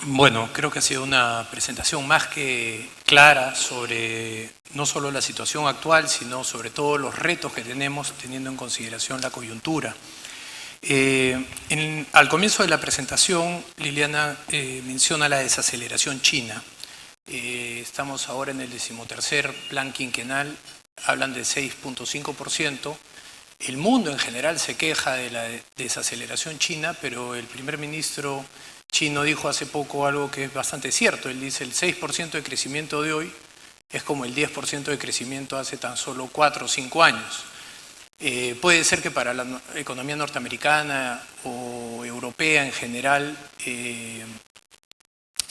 Bueno, creo que ha sido una presentación más que clara sobre no solo la situación actual, sino sobre todo los retos que tenemos teniendo en consideración la coyuntura. Al comienzo de la presentación, Liliana menciona la desaceleración china. Estamos ahora en el 13º plan quinquenal, hablan de 6.5%. El mundo en general se queja de la desaceleración china, pero el primer ministro chino dijo hace poco algo que es bastante cierto. Él dice el 6% de crecimiento de hoy es como el 10% de crecimiento hace tan solo 4 o 5 años. Puede ser que para la economía norteamericana o europea en general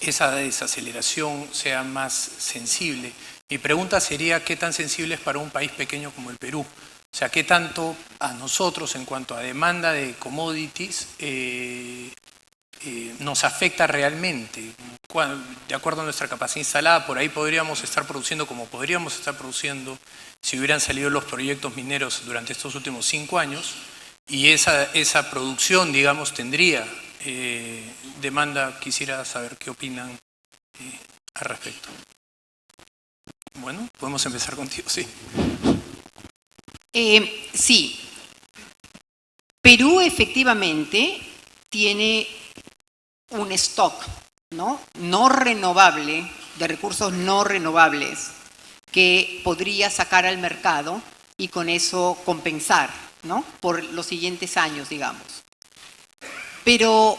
esa desaceleración sea más sensible. Mi pregunta sería, ¿qué tan sensible es para un país pequeño como el Perú? O sea, ¿qué tanto a nosotros en cuanto a demanda de commodities nos afecta realmente? De acuerdo a nuestra capacidad instalada, por ahí podríamos estar produciendo como podríamos estar produciendo si hubieran salido los proyectos mineros durante estos últimos 5 años, y esa producción, digamos, tendría demanda. Quisiera saber qué opinan al respecto. Bueno, podemos empezar contigo, sí. Sí. Perú efectivamente tiene un stock no renovable, de recursos no renovables, que podría sacar al mercado y con eso compensar, ¿no?, por los siguientes años, digamos. Pero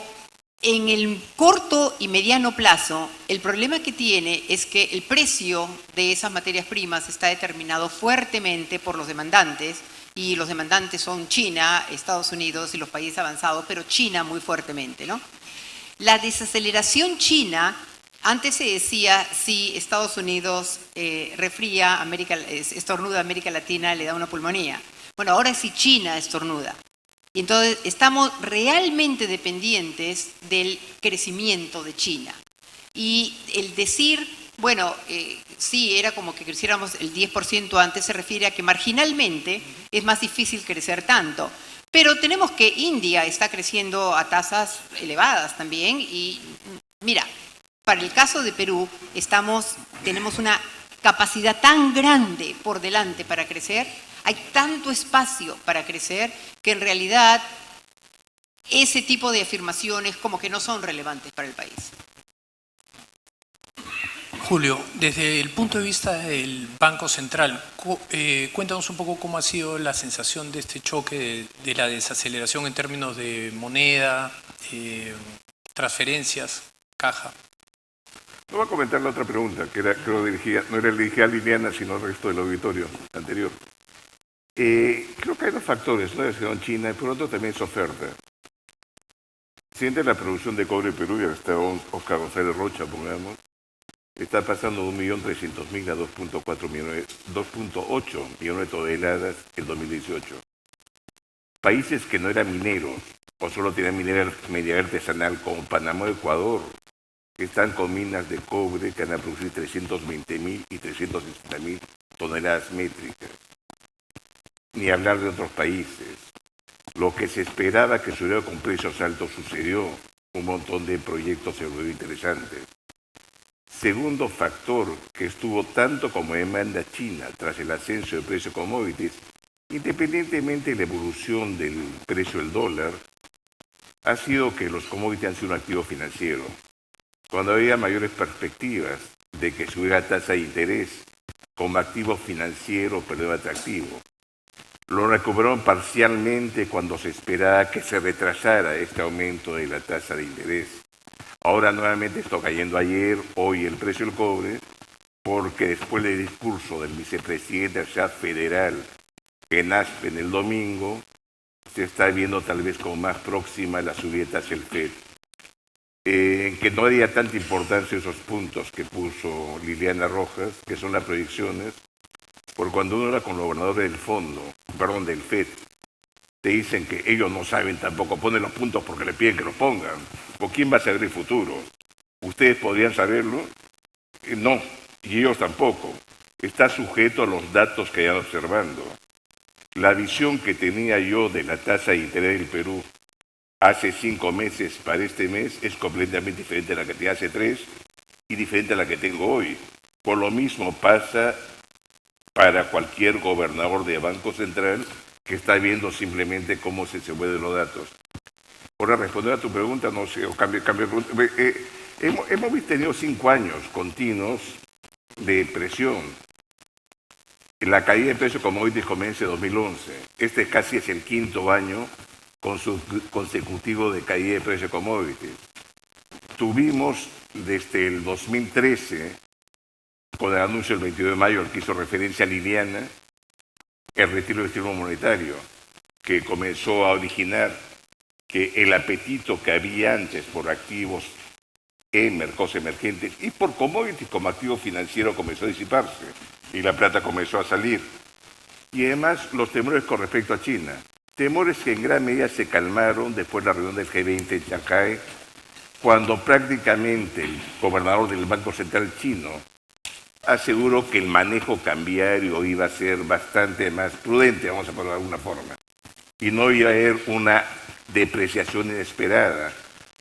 en el corto y mediano plazo, el problema que tiene es que el precio de esas materias primas está determinado fuertemente por los demandantes, y los demandantes son China, Estados Unidos y los países avanzados, pero China muy fuertemente, ¿no? La desaceleración china, antes se decía si Estados Unidos resfría, estornuda a América Latina, le da una pulmonía. Bueno, ahora sí China estornuda. Y entonces estamos realmente dependientes del crecimiento de China. Y el decir, bueno, sí, era como que creciéramos el 10% antes, se refiere a que marginalmente es más difícil crecer tanto. Pero tenemos que India está creciendo a tasas elevadas también. Y mira, para el caso de Perú, tenemos una capacidad tan grande por delante para crecer, hay tanto espacio para crecer, que en realidad ese tipo de afirmaciones como que no son relevantes para el país. Julio, desde el punto de vista del Banco Central, cuéntanos un poco cómo ha sido la sensación de este choque de la desaceleración en términos de moneda, transferencias, caja. No voy a comentar la otra pregunta, que era, creo no era dirigida a Liliana, sino al resto del auditorio anterior. Creo que hay dos factores, ¿no? En China, y por otro también es oferta. Siente la producción de cobre en Perú, y está Oscar González Rocha, pongamos, está pasando de 1.300.000 a 2.8 millones de toneladas en 2018. Países que no eran mineros, o solo tenían minería artesanal, como Panamá o Ecuador, que están con minas de cobre que van a producir 320.000 y 360.000 toneladas métricas. Ni hablar de otros países. Lo que se esperaba que sucediera con precios altos sucedió. Un montón de proyectos se volvieron interesantes. Segundo factor, que estuvo tanto como demanda China tras el ascenso del precio de commodities, independientemente de la evolución del precio del dólar, ha sido que los commodities han sido un activo financiero. Cuando había mayores perspectivas de que subiera tasa de interés como activo financiero, perdón, atractivo. Lo recuperaron parcialmente cuando se esperaba que se retrasara este aumento de la tasa de interés. Ahora nuevamente está cayendo ayer, hoy el precio del cobre, porque después del discurso del vicepresidente de la Reserva Federal en Aspen el domingo, se está viendo tal vez como más próxima la subida hacia el FED. Que no haría tanta importancia esos puntos que puso Liliana Rojas, que son las proyecciones, porque cuando uno habla con los gobernadores del FED, te dicen que ellos no saben tampoco, ponen los puntos porque le piden que los pongan. ¿Por quién va a saber el futuro? ¿Ustedes podrían saberlo? No, y ellos tampoco. Está sujeto a los datos que vayan observando. La visión que tenía yo de la tasa de interés del Perú hace 5 meses para este mes es completamente diferente a la que tenía hace 3 y diferente a la que tengo hoy. Por lo mismo pasa para cualquier gobernador de Banco Central que está viendo simplemente cómo se mueven los datos. Ahora, responder a tu pregunta, no sé, o cambio de pregunta. Hemos tenido 5 años continuos de presión. La caída de precios commodities comienza en 2011. Este casi es el 5º año consecutivo de caída de precios commodities. Tuvimos desde el 2013, con el anuncio del 22 de mayo, al que hizo referencia Liliana, el retiro del estímulo monetario, que comenzó a originar que el apetito que había antes por activos en mercados emergentes y por commodities como activo financiero comenzó a disiparse y la plata comenzó a salir. Y además los temores con respecto a China, temores que en gran medida se calmaron después de la reunión del G20 en Shanghái, cuando prácticamente el gobernador del Banco Central chino aseguró que el manejo cambiario iba a ser bastante más prudente, vamos a ponerlo de alguna forma, y no iba a haber una depreciación inesperada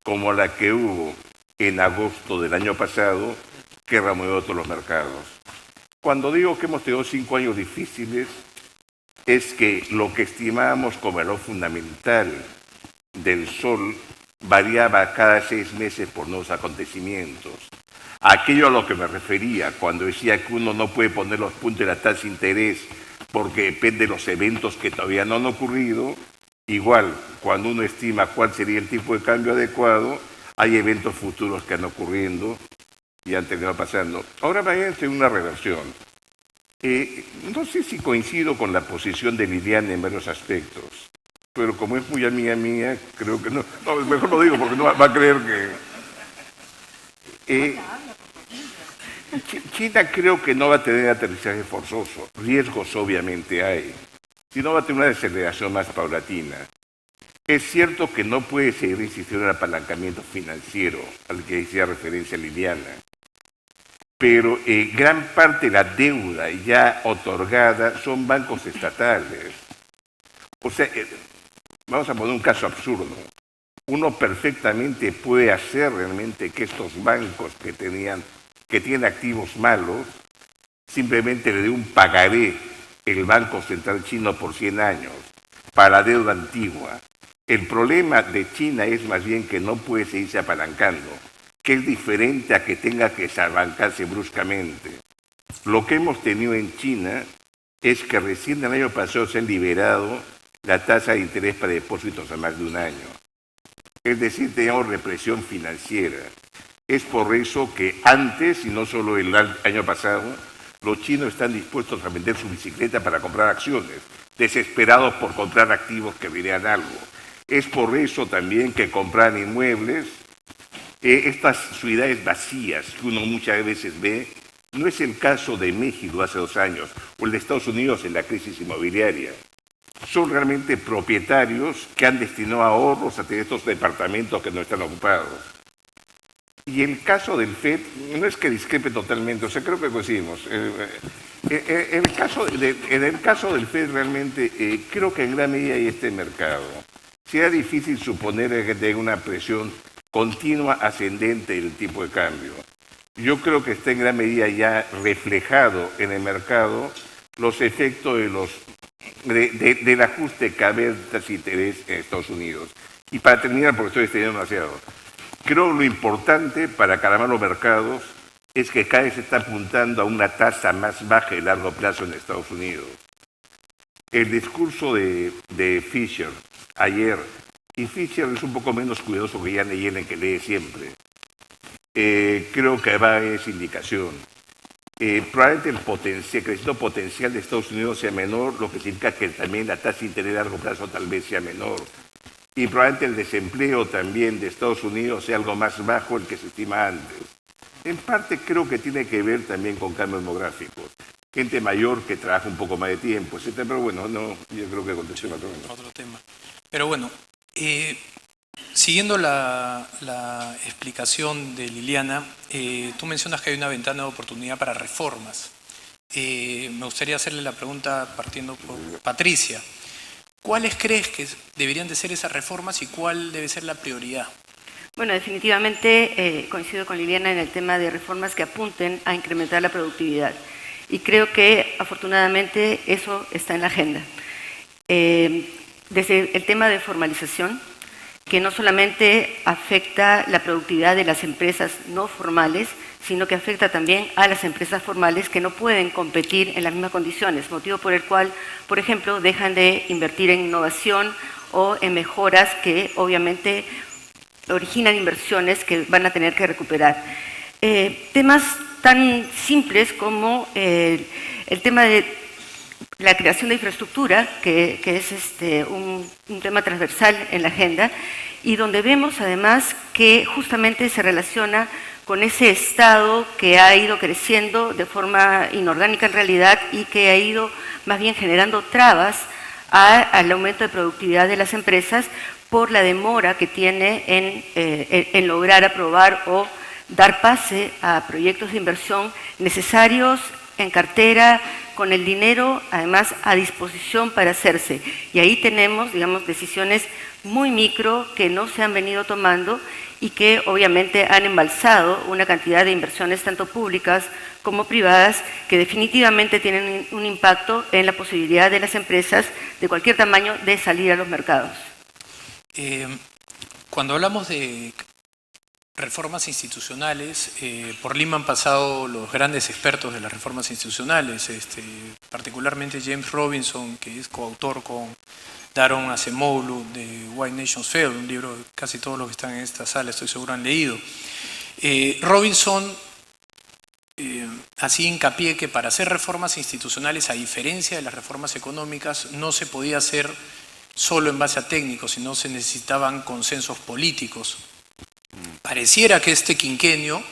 como la que hubo en agosto del año pasado, que removió todos los mercados. Cuando digo que hemos tenido 5 años difíciles, es que lo que estimábamos como valor fundamental del sol variaba cada 6 meses por nuevos acontecimientos. Aquello a lo que me refería cuando decía que uno no puede poner los puntos de la tasa de interés porque depende de los eventos que todavía no han ocurrido, igual cuando uno estima cuál sería el tipo de cambio adecuado, hay eventos futuros que han ocurriendo y han terminado pasando. Ahora imagínense una reversión. No sé si coincido con la posición de Liliana en varios aspectos, pero como es muy amiga mía, creo que no. No, mejor lo digo porque no va a creer que... China creo que no va a tener aterrizaje forzoso. Riesgos obviamente hay. Sino va a tener una desaceleración más paulatina. Es cierto que no puede seguir insistiendo en el apalancamiento financiero al que hacía referencia Liliana, pero gran parte de la deuda ya otorgada son bancos estatales. O sea, vamos a poner un caso absurdo. Uno perfectamente puede hacer realmente que estos bancos que tienen activos malos, simplemente le dé un pagaré el Banco Central chino por 100 años para la deuda antigua. El problema de China es más bien que no puede seguirse apalancando, que es diferente a que tenga que desapalancarse bruscamente. Lo que hemos tenido en China es que recién el año pasado se han liberado la tasa de interés para depósitos a más de 1 año. Es decir, teníamos represión financiera. Es por eso que antes, y no solo el año pasado, los chinos están dispuestos a vender su bicicleta para comprar acciones, desesperados por comprar activos que verían algo. Es por eso también que compran inmuebles. Estas ciudades vacías que uno muchas veces ve, no es el caso de México hace 2 años, o el de Estados Unidos en la crisis inmobiliaria. Son realmente propietarios que han destinado ahorros a tener estos departamentos que no están ocupados. Y el caso del FED, no es que discrepe totalmente, o sea, creo que coincidimos. En el caso del FED realmente creo que en gran medida hay este mercado. Sería difícil suponer que tenga una presión continua ascendente del tipo de cambio. Yo creo que está en gran medida ya reflejado en el mercado los efectos del ajuste que había de tasas de interés en Estados Unidos. Y para terminar, porque estoy extendiendo demasiado, creo lo importante para calmar los mercados es que cada vez se está apuntando a una tasa más baja de largo plazo en Estados Unidos. El discurso de Fisher ayer, y Fisher es un poco menos cuidadoso que Janet Yellen, que lee siempre, creo que va a esa indicación. Probablemente el crecimiento potencial de Estados Unidos sea menor, lo que significa que también la tasa de interés a largo plazo tal vez sea menor. Y probablemente el desempleo también de Estados Unidos sea algo más bajo del que se estima antes. En parte creo que tiene que ver también con cambios demográficos. Gente mayor que trabaja un poco más de tiempo, etc. Pero bueno, no, yo creo que contesté la pregunta. Otro tema. Pero bueno, siguiendo la explicación de Liliana, tú mencionas que hay una ventana de oportunidad para reformas. Me gustaría hacerle la pregunta partiendo por Patricia. ¿Cuáles crees que deberían de ser esas reformas y cuál debe ser la prioridad? Bueno, definitivamente coincido con Liliana en el tema de reformas que apunten a incrementar la productividad. Y creo que afortunadamente eso está en la agenda. Desde el tema de formalización, que no solamente afecta la productividad de las empresas no formales, sino que afecta también a las empresas formales que no pueden competir en las mismas condiciones, motivo por el cual, por ejemplo, dejan de invertir en innovación o en mejoras que obviamente originan inversiones que van a tener que recuperar. Temas tan simples como el tema de la creación de infraestructura, que es un tema transversal en la agenda, y donde vemos además que justamente se relaciona con ese Estado que ha ido creciendo de forma inorgánica en realidad y que ha ido más bien generando trabas al aumento de productividad de las empresas por la demora que tiene en lograr aprobar o dar pase a proyectos de inversión necesarios en cartera, con el dinero además a disposición para hacerse. Y ahí tenemos, digamos, decisiones muy micro que no se han venido tomando y que obviamente han embalsado una cantidad de inversiones tanto públicas como privadas que definitivamente tienen un impacto en la posibilidad de las empresas de cualquier tamaño de salir a los mercados. Cuando hablamos de reformas institucionales, por Lima han pasado los grandes expertos de las reformas institucionales, particularmente James Robinson, que es coautor con Daron Acemoglu de White Nations Fell, un libro que casi todos los que están en esta sala estoy seguro han leído. Robinson hacía hincapié que para hacer reformas institucionales, a diferencia de las reformas económicas, no se podía hacer solo en base a técnicos, sino se necesitaban consensos políticos. Pareciera que este quinquenio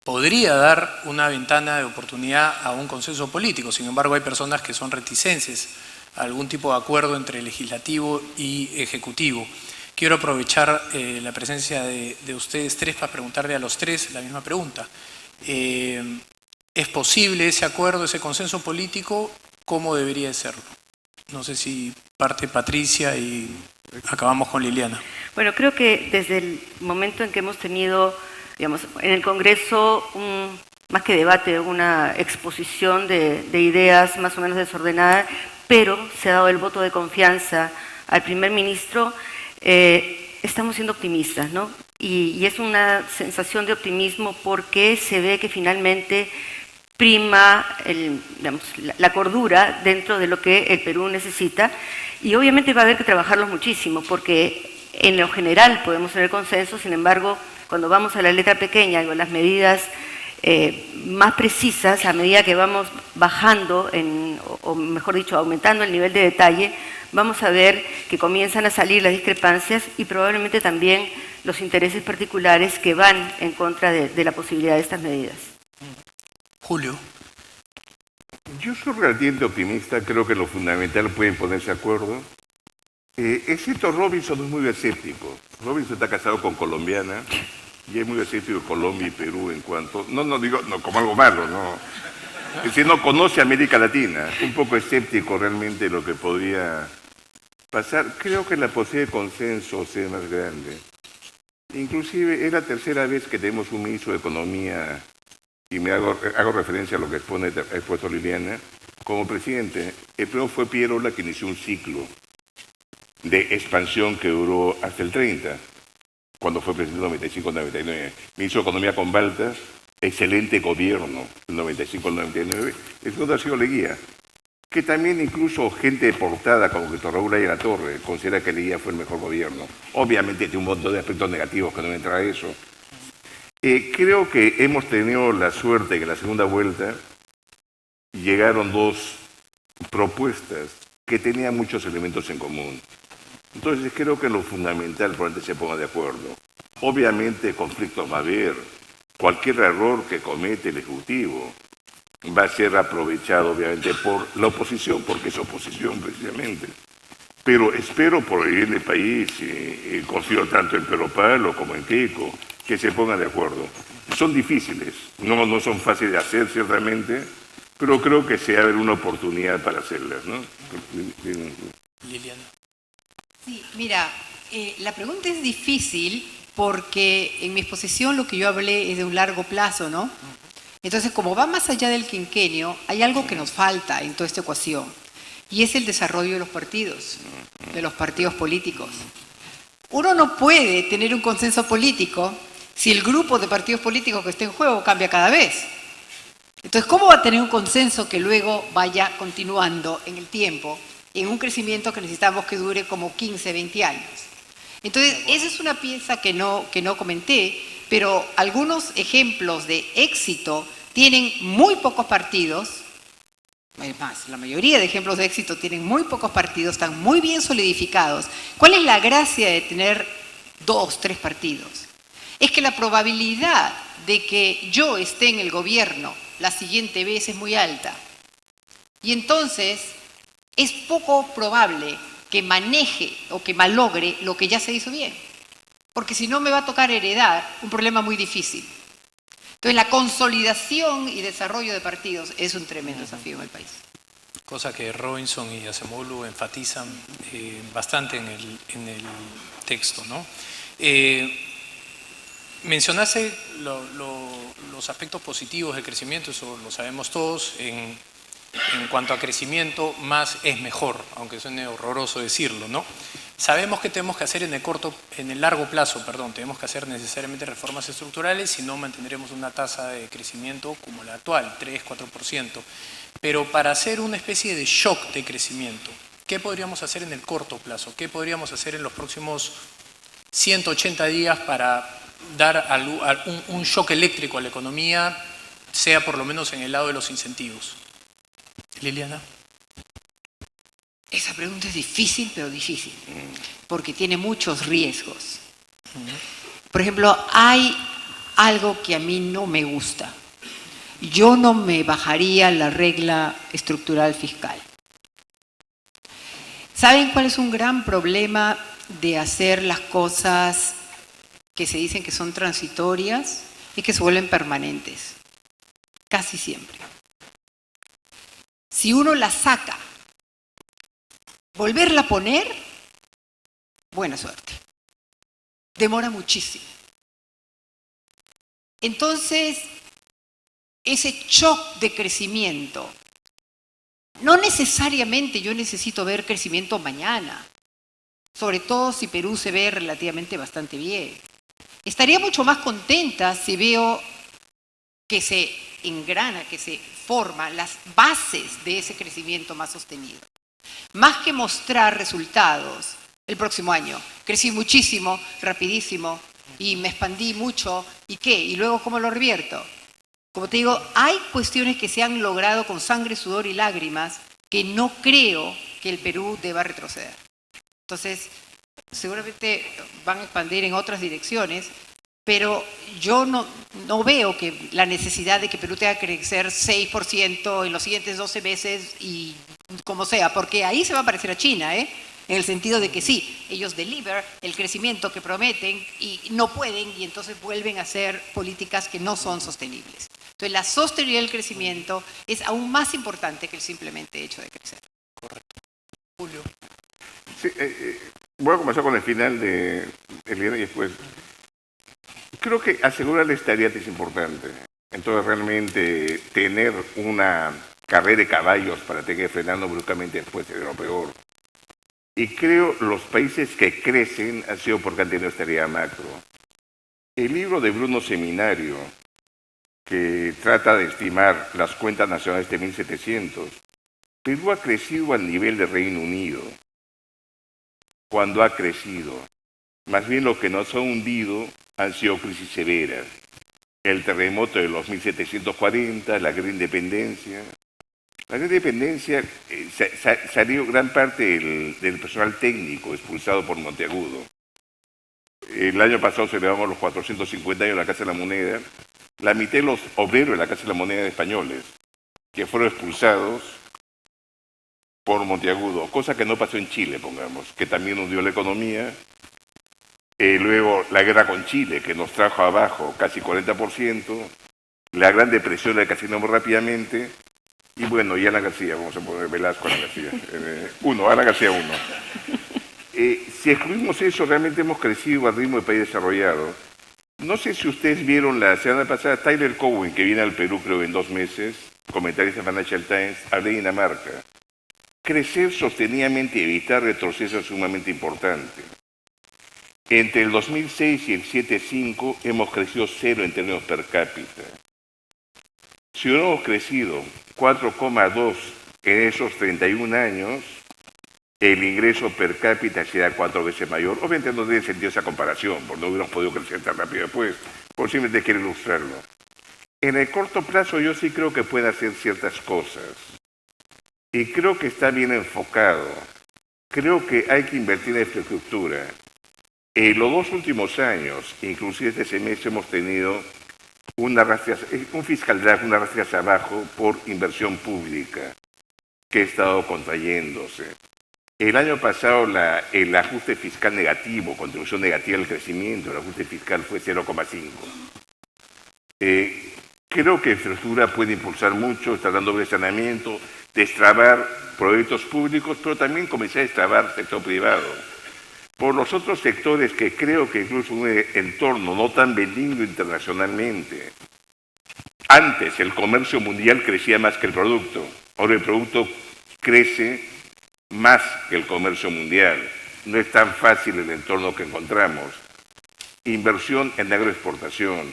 podría dar una ventana de oportunidad a un consenso político, sin embargo hay personas que son reticentes a algún tipo de acuerdo entre legislativo y ejecutivo. Quiero aprovechar la presencia de ustedes tres para preguntarle a los tres la misma pregunta. ¿Es posible ese acuerdo, ese consenso político? ¿Cómo debería de serlo? No sé si parte Patricia y acabamos con Liliana. Bueno, creo que desde el momento en que hemos tenido, digamos, en el Congreso, más que debate, una exposición de ideas más o menos desordenada, pero se ha dado el voto de confianza al primer ministro, estamos siendo optimistas, ¿no? Y es una sensación de optimismo porque se ve que finalmente prima la cordura dentro de lo que el Perú necesita, y obviamente va a haber que trabajarlo muchísimo porque en lo general podemos tener consenso, sin embargo, cuando vamos a la letra pequeña o las medidas más precisas, a medida que vamos bajando, o mejor dicho, aumentando el nivel de detalle, vamos a ver que comienzan a salir las discrepancias y probablemente también los intereses particulares que van en contra de la posibilidad de estas medidas. Julio. Yo soy relativamente optimista, creo que lo fundamental pueden ponerse de acuerdo. Excepto Robinson es muy escéptico. Robinson está casado con colombiana y es muy escéptico de Colombia y Perú en cuanto... No digo como algo malo, no. Es decir, no conoce América Latina. Un poco escéptico realmente de lo que podría pasar. Creo que la posibilidad de consenso sea más grande. Inclusive es la tercera vez que tenemos un ministro de Economía, y me hago referencia a lo que ha expuesto Liliana, como presidente. El primero fue Pierola, que inició un ciclo de expansión que duró hasta el 30, cuando fue presidente en 95-99. Ministro de Economía con Baltas, excelente gobierno, del 95 al 99. El segundo ha sido Leguía, que también incluso gente deportada como Víctor Raúl Aya La Torre considera que Leguía fue el mejor gobierno. Obviamente tiene un montón de aspectos negativos que no entra a eso. Creo que hemos tenido la suerte que en la segunda vuelta llegaron dos propuestas que tenían muchos elementos en común. Entonces creo que lo fundamental probablemente se ponga de acuerdo. Obviamente conflictos va a haber. Cualquier error que comete el Ejecutivo va a ser aprovechado obviamente por la oposición, porque es oposición precisamente. Pero espero por el bien del país, confío tanto en Pedro Pablo como en Keiko, que se pongan de acuerdo. Son difíciles, no son fáciles de hacer ciertamente, pero creo que se abre una oportunidad para hacerlas, ¿no? Liliana. Sí, mira, la pregunta es difícil porque en mi exposición lo que yo hablé es de un largo plazo, ¿no? Entonces, como va más allá del quinquenio, hay algo que nos falta en toda esta ecuación, y es el desarrollo de los partidos políticos. Uno no puede tener un consenso político si el grupo de partidos políticos que está en juego cambia cada vez. Entonces, ¿cómo va a tener un consenso que luego vaya continuando en el tiempo, en un crecimiento que necesitamos que dure como 15, 20 años? Entonces, esa es una pieza que no comenté, pero algunos ejemplos de éxito tienen muy pocos partidos. Es más, la mayoría de ejemplos de éxito tienen muy pocos partidos, están muy bien solidificados. ¿Cuál es la gracia de tener 2, 3 partidos? Es que la probabilidad de que yo esté en el gobierno la siguiente vez es muy alta. Y entonces es poco probable que maneje o que malogre lo que ya se hizo bien. Porque si no me va a tocar heredar un problema muy difícil. Entonces, la consolidación y desarrollo de partidos es un tremendo desafío en el país. Cosa que Robinson y Acemoglu enfatizan bastante en el texto, ¿no? Mencionaste los aspectos positivos del crecimiento, eso lo sabemos todos. En cuanto a crecimiento, más es mejor, aunque suene horroroso decirlo, ¿no? Sabemos que tenemos que hacer en el largo plazo, tenemos que hacer necesariamente reformas estructurales, si no mantendremos una tasa de crecimiento como la actual, 3, 4%. Pero para hacer una especie de shock de crecimiento, ¿qué podríamos hacer en el corto plazo? ¿Qué podríamos hacer en los próximos 180 días para dar un shock eléctrico a la economía, sea por lo menos en el lado de los incentivos? Liliana. Esa pregunta es difícil, pero difícil, porque tiene muchos riesgos. Por ejemplo, hay algo que a mí no me gusta. Yo no me bajaría la regla estructural fiscal. ¿Saben cuál es un gran problema de hacer las cosas que se dicen que son transitorias? Es que se vuelven permanentes, casi siempre. Si uno la saca, volverla a poner, buena suerte. Demora muchísimo. Entonces, ese shock de crecimiento, no necesariamente yo necesito ver crecimiento mañana, sobre todo si Perú se ve relativamente bastante bien. Estaría mucho más contenta si veo que se engrana, que se forman las bases de ese crecimiento más sostenido. Más que mostrar resultados el próximo año. Crecí muchísimo, rapidísimo, y me expandí mucho, ¿y qué? ¿Y luego cómo lo revierto? Como te digo, hay cuestiones que se han logrado con sangre, sudor y lágrimas que no creo que el Perú deba retroceder. Entonces, seguramente van a expandir en otras direcciones, pero yo no veo que la necesidad de que Perú tenga que crecer 6% en los siguientes 12 meses y como sea, porque ahí se va a parecer a China, en el sentido de que sí, ellos deliver el crecimiento que prometen y no pueden y entonces vuelven a hacer políticas que no son sostenibles. Entonces la sostenibilidad del crecimiento es aún más importante que el simplemente hecho de crecer. Correcto. Julio. Sí, voy a comenzar con el final de Eliana y después. Creo que asegurar la estabilidad es importante. Entonces realmente tener una carrera de caballos para tener que frenarlo bruscamente después de lo peor. Y creo los países que crecen han sido porque han tenido estabilidad macro. El libro de Bruno Seminario, que trata de estimar las cuentas nacionales de 1700, Perú ha crecido al nivel del Reino Unido. Cuando ha crecido. Más bien lo que nos ha hundido han sido crisis severas. El terremoto de los 1740, la Gran Independencia. La Gran Independencia salió gran parte del personal técnico expulsado por Monteagudo. El año pasado celebramos los 450 años de la Casa de la Moneda. La mitad de los obreros de la Casa de la Moneda españoles, que fueron expulsados por Monteagudo, cosa que no pasó en Chile, pongamos, que también hundió la economía. Luego la guerra con Chile, que nos trajo abajo casi 40%, la Gran Depresión la casinamos rápidamente, y bueno, y Alan García, vamos a poner Velasco, Alan García, Alan García 1. Si excluimos eso, realmente hemos crecido al ritmo de país desarrollado. No sé si ustedes vieron la semana pasada, Tyler Cowen, que viene al Perú creo en 2 meses, comentarista de Financial Times, habla de Dinamarca. Crecer sostenidamente y evitar retrocesos es sumamente importante. Entre el 2006 y el 7.5 hemos crecido 0 en términos per cápita. Si hubiéramos crecido 4,2 en esos 31 años, el ingreso per cápita será 4 veces mayor. Obviamente no tiene sentido esa comparación, porque no hubiéramos podido crecer tan rápido después, por simplemente quiero ilustrarlo. En el corto plazo yo sí creo que puede hacer ciertas cosas. Y creo que está bien enfocado. Creo que hay que invertir en infraestructura. En los 2 últimos años, inclusive este semestre, hemos tenido un fiscal drag, una rastras hacia abajo por inversión pública, que ha estado contrayéndose. El año pasado el ajuste fiscal negativo, contribución negativa al crecimiento, el ajuste fiscal fue 0,5. Creo que infraestructura puede impulsar mucho, está dando de saneamiento, destrabar proyectos públicos, pero también comenzar a destrabar sector privado. Por los otros sectores que creo que incluso un entorno no tan benigno internacionalmente. Antes el comercio mundial crecía más que el producto, ahora el producto crece más que el comercio mundial. No es tan fácil el entorno que encontramos. Inversión en agroexportación,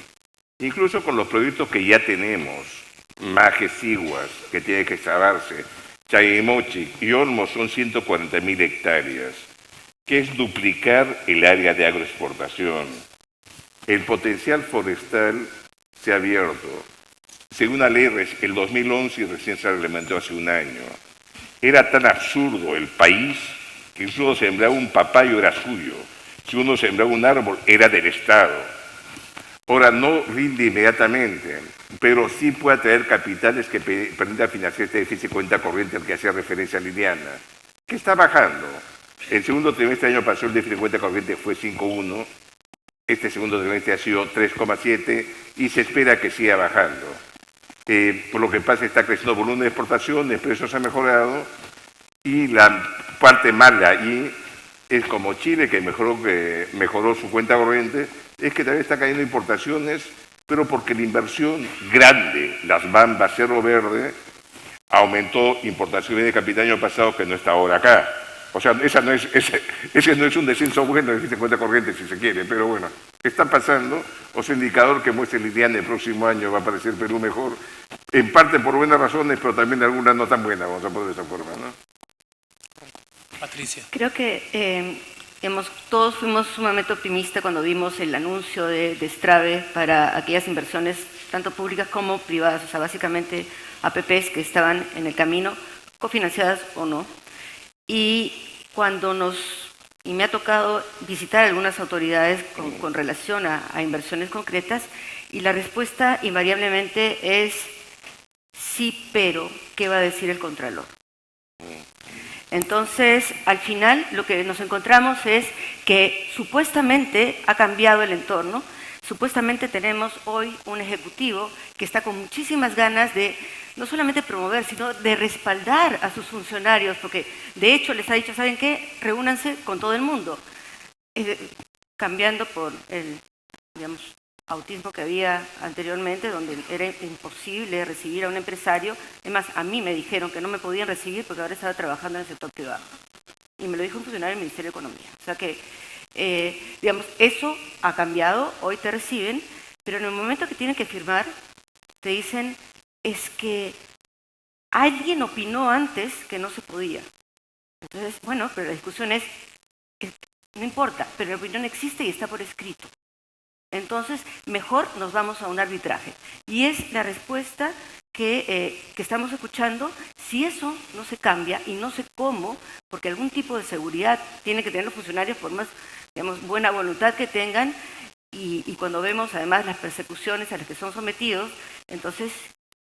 incluso con los proyectos que ya tenemos, Maje Siguas, que tiene que extrabarse, Chayimochi y Olmos son 140.000 hectáreas, que es duplicar el área de agroexportación. El potencial forestal se ha abierto. Según la ley, el 2011 y recién se reglamentó hace un año. Era tan absurdo el país que si uno sembraba un papayo era suyo, si uno sembraba un árbol era del Estado. Ahora no rinde inmediatamente, pero sí puede atraer capitales que permitan financiar este déficit de cuenta corriente al que hacía referencia Liliana, que está bajando. El segundo trimestre del año pasado el déficit de cuenta corriente fue 5,1, este segundo trimestre ha sido 3,7 y se espera que siga bajando. Por lo que pasa está creciendo el volumen de exportaciones, precios han mejorado y la parte mala ahí es como Chile, que mejoró su cuenta corriente, es que también está cayendo importaciones, pero porque la inversión grande, las Bambas, Cerro Verde, aumentó importaciones de capital el año pasado que no está ahora acá. O sea, ese no es un descenso bueno de cuenta corriente si se quiere, pero bueno, está pasando. O sea, indicador que muestre Liliana el próximo año va a parecer Perú mejor, en parte por buenas razones, pero también algunas no tan buenas, vamos a poner de esa forma, ¿no? Patricia. Creo que todos fuimos sumamente optimistas cuando vimos el anuncio de Strave para aquellas inversiones, tanto públicas como privadas, o sea, básicamente APPs que estaban en el camino, cofinanciadas o no. Y me ha tocado visitar algunas autoridades con relación a inversiones concretas, y la respuesta invariablemente es sí, pero ¿qué va a decir el Contralor? Entonces, al final, lo que nos encontramos es que supuestamente ha cambiado el entorno, supuestamente tenemos hoy un ejecutivo que está con muchísimas ganas de no solamente promover, sino de respaldar a sus funcionarios, porque de hecho les ha dicho, ¿saben qué? Reúnanse con todo el mundo, cambiando por el, digamos, autismo que había anteriormente, donde era imposible recibir a un empresario. Además, a mí me dijeron que no me podían recibir porque ahora estaba trabajando en el sector privado. Y me lo dijo un funcionario del Ministerio de Economía. O sea que, digamos, eso ha cambiado, hoy te reciben, pero en el momento que tienen que firmar, te dicen, es que alguien opinó antes que no se podía. Entonces, bueno, pero la discusión es no importa, pero la opinión existe y está por escrito. Entonces, mejor nos vamos a un arbitraje. Y es la respuesta que estamos escuchando. Si eso no se cambia, y no sé cómo, porque algún tipo de seguridad tienen que tener los funcionarios por más, digamos, buena voluntad que tengan, y cuando vemos además las persecuciones a las que son sometidos, entonces,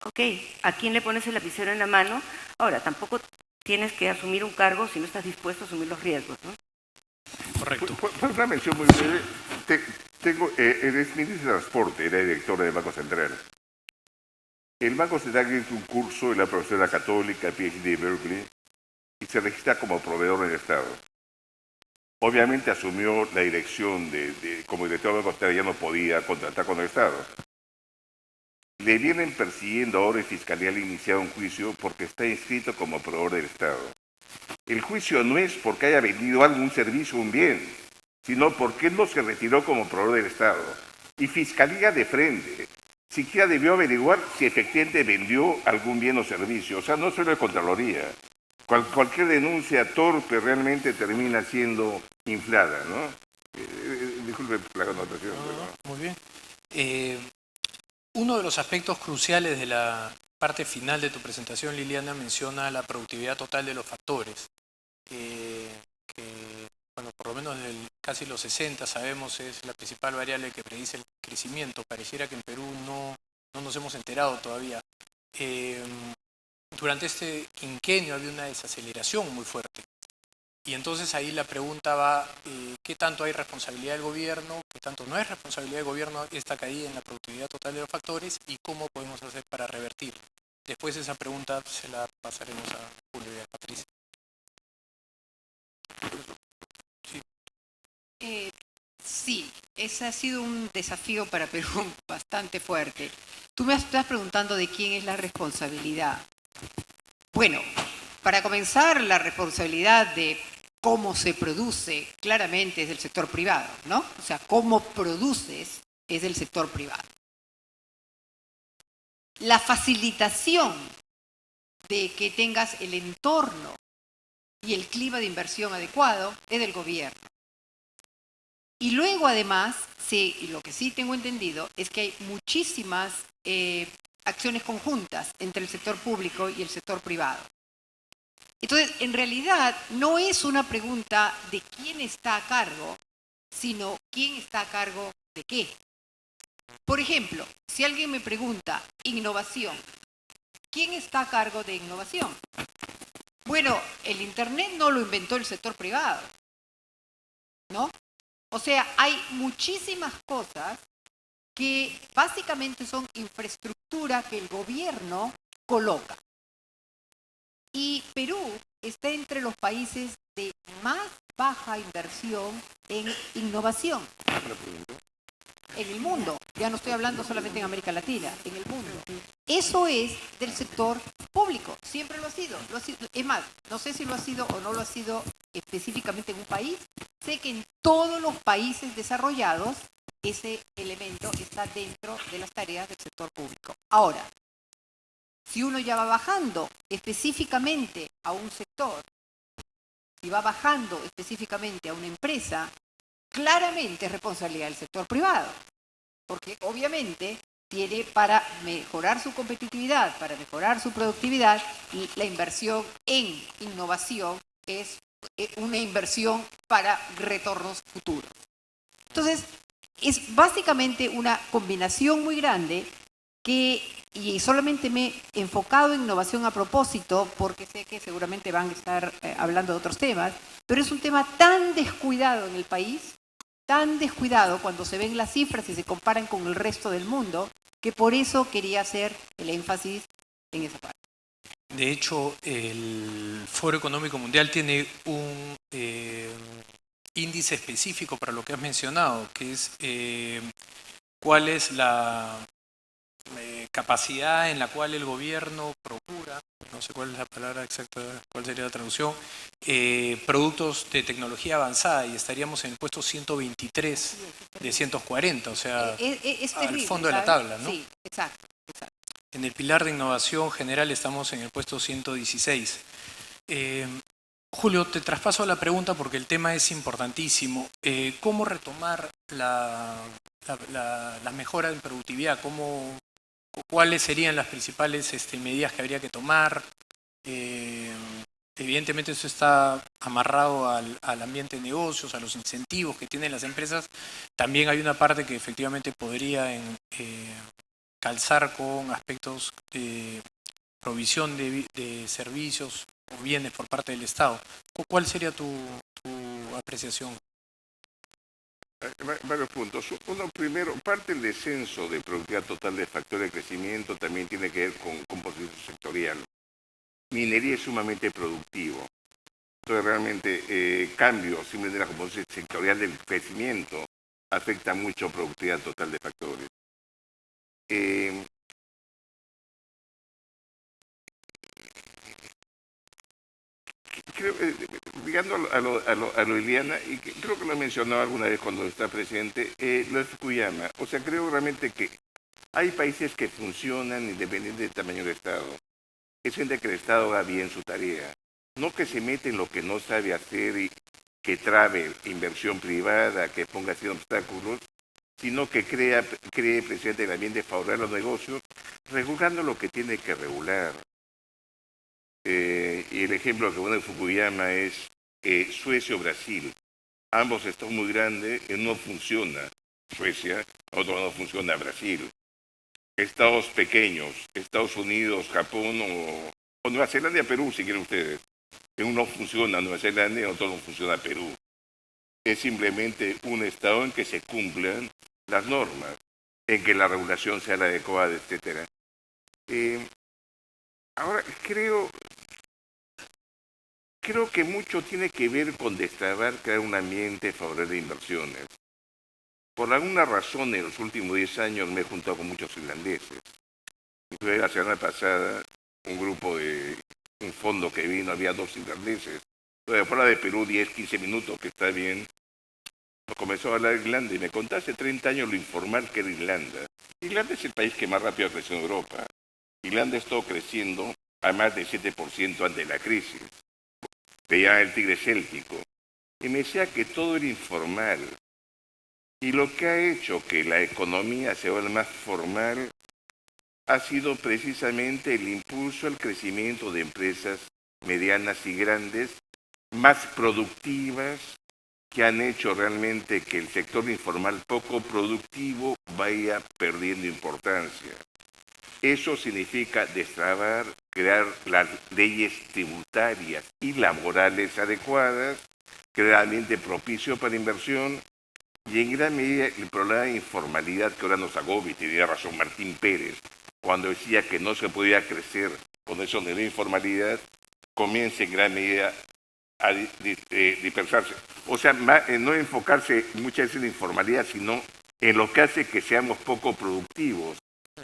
ok, ¿a quién le pones el lapicero en la mano? Ahora, tampoco tienes que asumir un cargo si no estás dispuesto a asumir los riesgos, ¿no? Correcto. Fue una mención muy breve. Eres ministro de Transporte, era directora del Banco Central. El Banco Central hizo un curso en la profesora católica, PhD de Berkeley, y se registra como proveedor del Estado. Obviamente asumió la dirección como director del Banco Estado, ya no podía contratar con el Estado. Le vienen persiguiendo ahora y Fiscalía le ha iniciado un juicio porque está inscrito como proveedor del Estado. El juicio no es porque haya vendido algún servicio o un bien, sino porque él no se retiró como proveedor del Estado. Y Fiscalía de frente siquiera debió averiguar si efectivamente vendió algún bien o servicio. O sea, no solo de Contraloría. Cualquier denuncia torpe realmente termina siendo inflada, ¿no? Disculpe la connotación. Muy bien. Uno de los aspectos cruciales de la parte final de tu presentación, Liliana, menciona la productividad total de los factores, que bueno, por lo menos desde casi los 60 sabemos es la principal variable que predice el crecimiento. Pareciera que en Perú no nos hemos enterado todavía. Durante este quinquenio había una desaceleración muy fuerte. Y entonces ahí la pregunta va, ¿qué tanto hay responsabilidad del gobierno? ¿Qué tanto no es responsabilidad del gobierno esta caída en la productividad total de los factores? ¿Y cómo podemos hacer para revertir? Después esa pregunta se la pasaremos a Julio y a Patricia. Sí, ese ha sido un desafío para Perú bastante fuerte. Tú me estás preguntando de quién es la responsabilidad. Bueno, para comenzar, la responsabilidad de cómo se produce claramente es del sector privado, ¿no? O sea, cómo produces es del sector privado. La facilitación de que tengas el entorno y el clima de inversión adecuado es del gobierno. Y luego, además, sí, y lo que sí tengo entendido es que hay muchísimas acciones conjuntas entre el sector público y el sector privado. Entonces, en realidad, no es una pregunta de quién está a cargo, sino quién está a cargo de qué. Por ejemplo, si alguien me pregunta, innovación, ¿quién está a cargo de innovación? Bueno, el Internet no lo inventó el sector privado, ¿no? O sea, hay muchísimas cosas que básicamente son infraestructura que el gobierno coloca. Y Perú está entre los países de más baja inversión en innovación en el mundo. Ya no estoy hablando solamente en América Latina, en el mundo. Eso es del sector público, siempre lo ha sido. Es más, no sé si lo ha sido o no lo ha sido específicamente en un país. Sé que en todos los países desarrollados ese elemento está dentro de las tareas del sector público. Ahora, si uno ya va bajando específicamente a un sector y va bajando específicamente a una empresa, claramente es responsabilidad del sector privado, porque obviamente tiene para mejorar su competitividad, para mejorar su productividad, y la inversión en innovación es una inversión para retornos futuros. Entonces, es básicamente una combinación muy grande y solamente me he enfocado en innovación a propósito, porque sé que seguramente van a estar hablando de otros temas, pero es un tema tan descuidado en el país, tan descuidado cuando se ven las cifras y se comparan con el resto del mundo, que por eso quería hacer el énfasis en esa parte. De hecho, el Foro Económico Mundial tiene un índice específico para lo que has mencionado, que es cuál es la capacidad en la cual el gobierno procura, no sé cuál es la palabra exacta, cuál sería la traducción, productos de tecnología avanzada, y estaríamos en el puesto 123 de 140, o sea, es terrible, al fondo de la ¿sabes? tabla, ¿no? Sí, exacto. En el pilar de innovación general estamos en el puesto 116. Julio, te traspaso la pregunta porque el tema es importantísimo. ¿Cómo retomar la mejora en productividad? ¿Cuáles serían las principales medidas que habría que tomar? Evidentemente eso está amarrado al ambiente de negocios, a los incentivos que tienen las empresas. También hay una parte que efectivamente podría calzar con aspectos de provisión de servicios o bienes por parte del Estado. ¿Cuál sería tu apreciación? Varios puntos. Uno, primero, parte del descenso de productividad total de factores de crecimiento también tiene que ver con composición sectorial. Minería es sumamente productivo. Entonces, realmente, cambios, simplemente la composición sectorial del crecimiento afecta mucho productividad total de factores. Creo, llegando a lo Iliana, y creo que lo he mencionado alguna vez cuando está presente, lo de Fukuyama. O sea, creo realmente que hay países que funcionan independiente del tamaño del Estado. Es gente que el Estado haga bien su tarea. No que se mete en lo que no sabe hacer y que trabe inversión privada, que ponga así obstáculos, sino que cree precisamente el ambiente favorable a los negocios, regulando lo que tiene que regular. Y el ejemplo que pone Fukuyama es Suecia o Brasil. Ambos están muy grandes, no funciona Suecia, otro no funciona Brasil. Estados pequeños, Estados Unidos, Japón o Nueva Zelanda y Perú, si quieren ustedes. En uno funciona Nueva Zelanda y en otro no funciona Perú. Es simplemente un estado en que se cumplan las normas, en que la regulación sea la adecuada, etc. Ahora, creo que mucho tiene que ver con destrabar, crear un ambiente favorable de inversiones. Por alguna razón, en los últimos 10 años me he juntado con muchos irlandeses. Incluso la semana pasada, un fondo que vino, había 2 irlandeses. Entonces, fuera de Perú, 10, 15 minutos, que está bien. Nos comenzó a hablar de Irlanda y me contó hace 30 años lo informal que era Irlanda. Irlanda es el país que más rápido ha crecido en Europa. Irlanda ha estado creciendo a más de 7% antes de la crisis. Veía el tigre céltico. Y me decía que todo era informal. Y lo que ha hecho que la economía se vuelva más formal ha sido precisamente el impulso al crecimiento de empresas medianas y grandes, más productivas, que han hecho realmente que el sector informal poco productivo vaya perdiendo importancia. Eso significa destrabar, crear las leyes tributarias y laborales adecuadas, crear ambiente propicio para inversión y en gran medida el problema de informalidad que ahora nos agobia, y tenía razón Martín Pérez, cuando decía que no se podía crecer con eso de la informalidad, comienza en gran medida a dispersarse. O sea, no enfocarse muchas veces en la informalidad, sino en lo que hace que seamos poco productivos.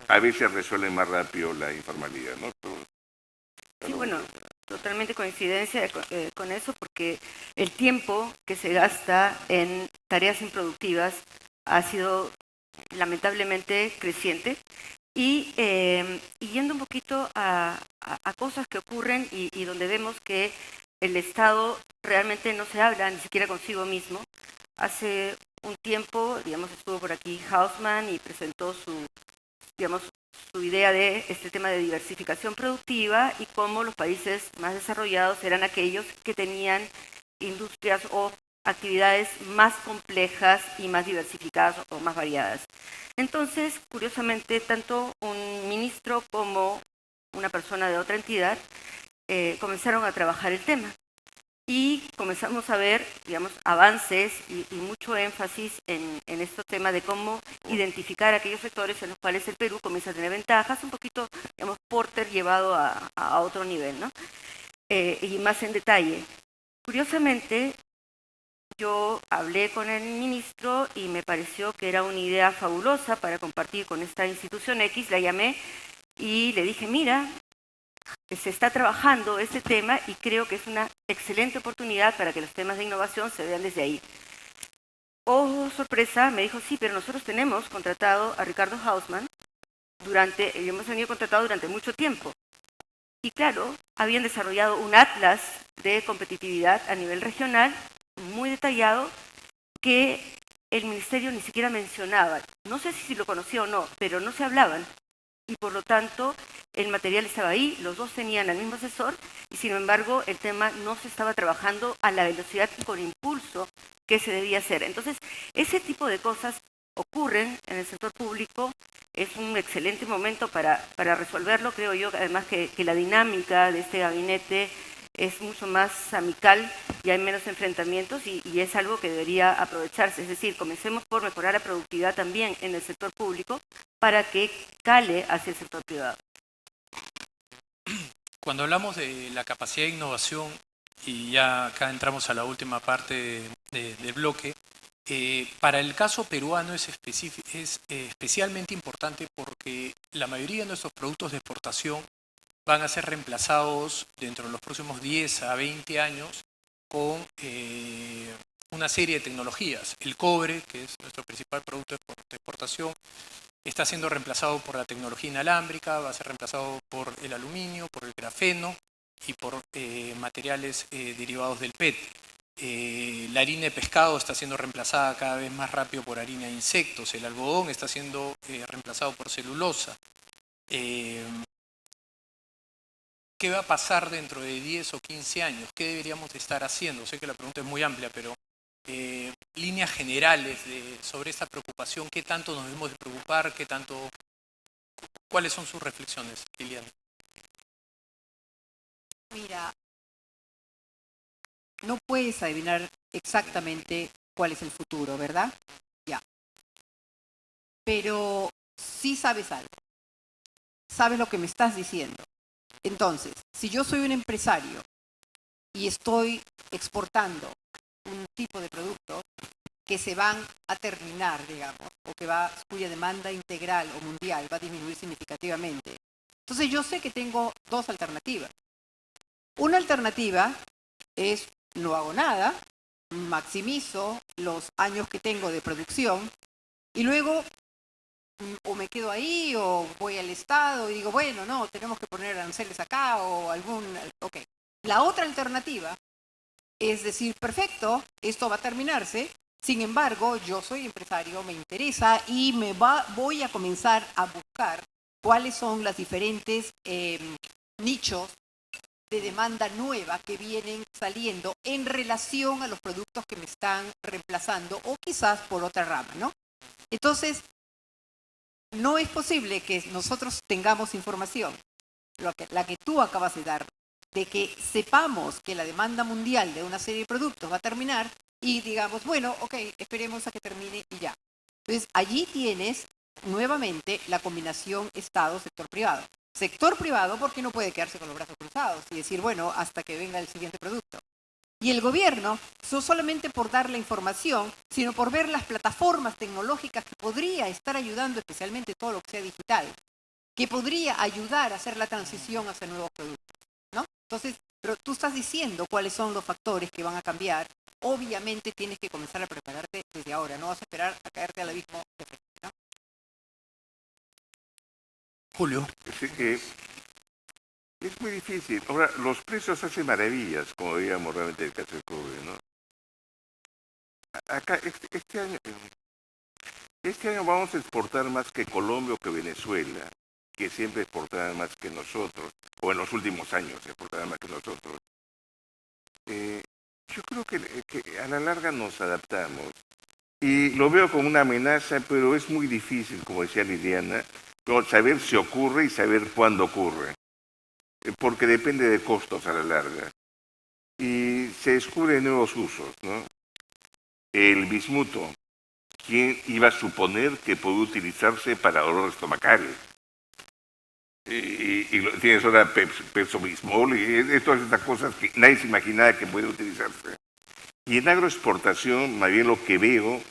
A veces resuelve más rápido la informalidad, ¿no? Sí, bueno, totalmente coincidencia con eso, porque el tiempo que se gasta en tareas improductivas ha sido lamentablemente creciente. Y yendo un poquito a cosas que ocurren y donde vemos que el Estado realmente no se habla ni siquiera consigo mismo. Hace un tiempo, digamos, estuvo por aquí Hausmann y presentó su idea de este tema de diversificación productiva y cómo los países más desarrollados eran aquellos que tenían industrias o actividades más complejas y más diversificadas o más variadas. Entonces, curiosamente, tanto un ministro como una persona de otra entidad comenzaron a trabajar el tema. Y comenzamos a ver, digamos, avances y mucho énfasis en estos temas de cómo identificar aquellos sectores en los cuales el Perú comienza a tener ventajas, un poquito, digamos, Porter llevado a otro nivel, ¿no? Y más en detalle. Curiosamente, yo hablé con el ministro y me pareció que era una idea fabulosa para compartir con esta institución X, la llamé y le dije, mira, se está trabajando este tema y creo que es una excelente oportunidad para que los temas de innovación se vean desde ahí. Oh, sorpresa, me dijo, sí, pero nosotros tenemos contratado a Ricardo Hausmann hemos tenido contratado durante mucho tiempo. Y claro, habían desarrollado un atlas de competitividad a nivel regional muy detallado que el ministerio ni siquiera mencionaba. No sé si lo conocía o no, pero no se hablaban. Y por lo tanto, el material estaba ahí, los dos tenían al mismo asesor, y sin embargo, el tema no se estaba trabajando a la velocidad y con impulso que se debía hacer. Entonces, ese tipo de cosas ocurren en el sector público, es un excelente momento para resolverlo, creo yo, además que la dinámica de este gabinete es mucho más amical y hay menos enfrentamientos y es algo que debería aprovecharse. Es decir, comencemos por mejorar la productividad también en el sector público para que cale hacia el sector privado. Cuando hablamos de la capacidad de innovación, y ya acá entramos a la última parte del bloque. Para el caso peruano es especialmente importante porque la mayoría de nuestros productos de exportación van a ser reemplazados dentro de los próximos 10 a 20 años con una serie de tecnologías. El cobre, que es nuestro principal producto de exportación, está siendo reemplazado por la tecnología inalámbrica, va a ser reemplazado por el aluminio, por el grafeno y por materiales derivados del PET. La harina de pescado está siendo reemplazada cada vez más rápido por harina de insectos. El algodón está siendo reemplazado por celulosa. ¿Qué va a pasar dentro de 10 o 15 años? ¿Qué deberíamos de estar haciendo? Sé que la pregunta es muy amplia, pero líneas generales sobre esta preocupación, ¿qué tanto nos debemos de preocupar? ¿Cuáles son sus reflexiones, Liliana? Mira, no puedes adivinar exactamente cuál es el futuro, ¿verdad? Ya. Pero sí sabes algo. Sabes lo que me estás diciendo. Entonces, si yo soy un empresario y estoy exportando un tipo de productos que se van a terminar, digamos, o cuya demanda integral o mundial va a disminuir significativamente, entonces yo sé que tengo dos alternativas. Una alternativa es no hago nada, maximizo los años que tengo de producción y luego o me quedo ahí o voy al Estado y digo, bueno, no, tenemos que poner aranceles acá o ok. La otra alternativa es decir, perfecto, esto va a terminarse, sin embargo, yo soy empresario, me interesa y voy a comenzar a buscar cuáles son los diferentes nichos de demanda nueva que vienen saliendo en relación a los productos que me están reemplazando o quizás por otra rama, ¿no? Entonces, no es posible que nosotros tengamos información, la que tú acabas de dar, de que sepamos que la demanda mundial de una serie de productos va a terminar y digamos, bueno, ok, esperemos a que termine y ya. Entonces, allí tienes nuevamente la combinación Estado-sector privado. Sector privado porque no puede quedarse con los brazos cruzados y decir, bueno, hasta que venga el siguiente producto. Y el gobierno, no solamente por dar la información, sino por ver las plataformas tecnológicas que podría estar ayudando, especialmente todo lo que sea digital, que podría ayudar a hacer la transición hacia nuevos productos, ¿no? Entonces, pero tú estás diciendo cuáles son los factores que van a cambiar. Obviamente tienes que comenzar a prepararte desde ahora, no vas a esperar a caerte al abismo de frente, ¿no? Julio. Así que es muy difícil. Ahora, los precios hacen maravillas, como digamos realmente el caso del cobre, ¿no? Acá, este año vamos a exportar más que Colombia o que Venezuela, que siempre exportaban más que nosotros, o en los últimos años exportaban más que nosotros. Yo creo que a la larga nos adaptamos. Y lo veo como una amenaza, pero es muy difícil, como decía Liliana, saber si ocurre y saber cuándo ocurre. Porque depende de costos a la larga. Y se descubren nuevos usos, ¿no? El bismuto, ¿quién iba a suponer que puede utilizarse para dolor estomacal? Tienes ahora pepsobismol y todas estas cosas que nadie se imaginaba que puede utilizarse. Y en agroexportación, más bien lo que veo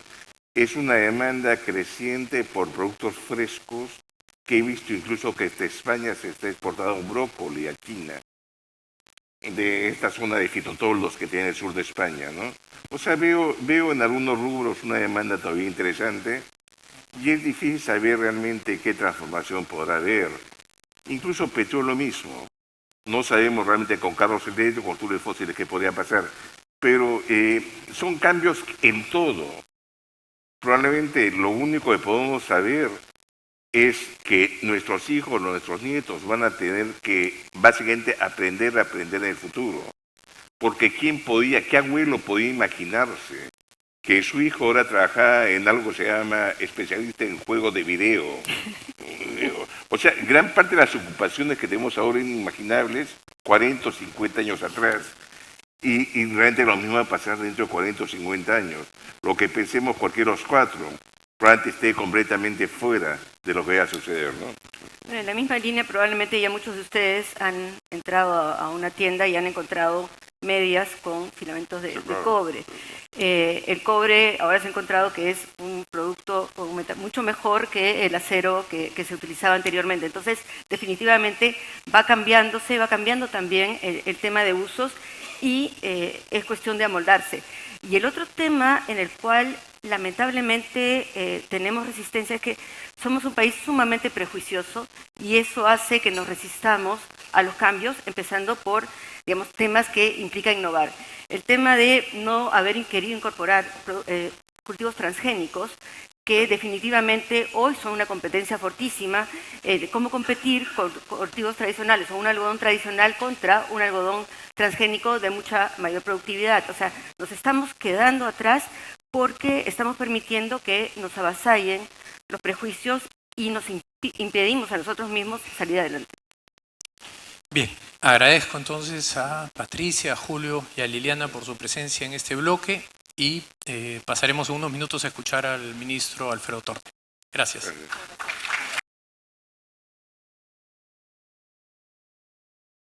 es una demanda creciente por productos frescos, que he visto incluso que desde España se está exportando brócoli a China, de esta zona de fitotoldos que tiene el sur de España, ¿no? O sea, veo en algunos rubros una demanda todavía interesante y es difícil saber realmente qué transformación podrá haber. Incluso petróleo mismo. No sabemos realmente con carros eléctricos, con combustibles fósiles qué podría pasar, pero son cambios en todo. Probablemente lo único que podemos saber es que nuestros hijos, nuestros nietos van a tener que básicamente aprender en el futuro. Porque qué abuelo podía imaginarse que su hijo ahora trabajara en algo que se llama especialista en juegos de video. O sea, gran parte de las ocupaciones que tenemos ahora inimaginables 40 o 50 años atrás. Y realmente lo mismo va a pasar dentro de 40 o 50 años. Lo que pensemos cualquiera de los cuatro, probablemente esté completamente fuera de lo que va a suceder, ¿no? Bueno, en la misma línea probablemente ya muchos de ustedes han entrado a una tienda y han encontrado medias con filamentos de cobre. El cobre ahora se ha encontrado que es un producto mucho mejor que el acero que se utilizaba anteriormente. Entonces, definitivamente va cambiando también el tema de usos y es cuestión de amoldarse. Y el otro tema en el cual lamentablemente tenemos resistencia es que somos un país sumamente prejuicioso y eso hace que nos resistamos a los cambios, empezando por, digamos, temas que implican innovar. El tema de no haber querido incorporar cultivos transgénicos, que definitivamente hoy son una competencia fortísima de cómo competir con cultivos tradicionales o un algodón tradicional contra un algodón transgénico de mucha mayor productividad. O sea, nos estamos quedando atrás porque estamos permitiendo que nos avasallen los prejuicios y nos impedimos a nosotros mismos salir adelante. Bien, agradezco entonces a Patricia, a Julio y a Liliana por su presencia en este bloque y pasaremos unos minutos a escuchar al ministro Alfredo Torte. Gracias. Gracias.